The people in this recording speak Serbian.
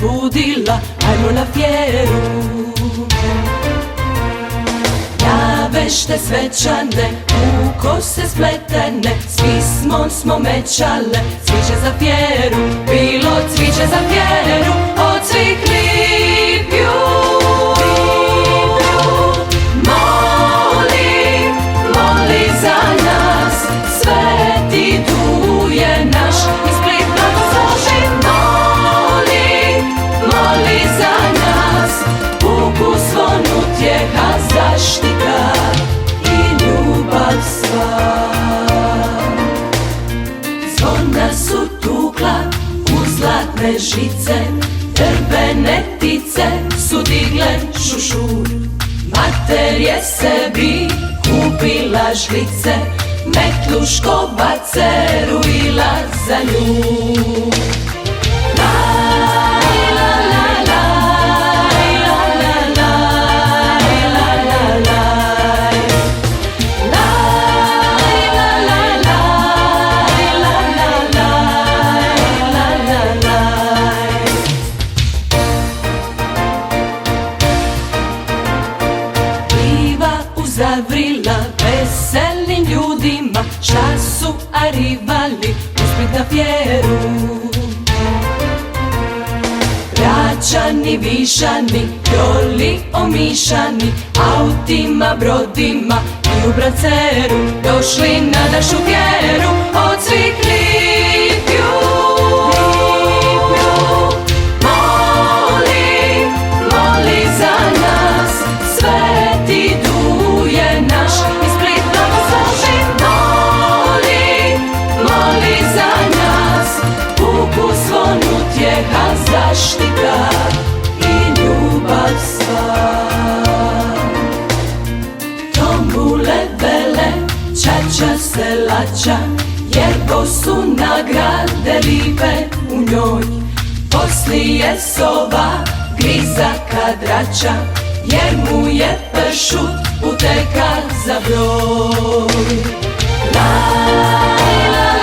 budila, ajmo na fjeru. Vešte svečane, u kose spletene, svi smo mećale, cviće za fjeru, bilo cviće za fjeru, od svih lipju. Moli za nas, sveti duje naš, iz Split blagosloži. Moli za nas, puku zvon utjeha, zaštita i ljubav sva. Zvona su tukla u zlatne žice, drvene ptice su digle šušur. Mater je sebi kupila žlice, metluško baceru ila za nju. Zavrila veselim ljudima, šta su arrivali u Split na fjeru. Gračani, višani, joli omišani, autima, brodima i u braceru došli na našu fjeru, od svih lipju. Moli za nas, sveti duje naš, iz Split blagosloži. Moli za nas, puku zvon utjeha, zaštita i ljubav sva. Tombule vele, čača se lača, jer su nagrade lipe u njoj. Poslije sova griza kadrača, jer mu je pršut uteka za broj. La, la,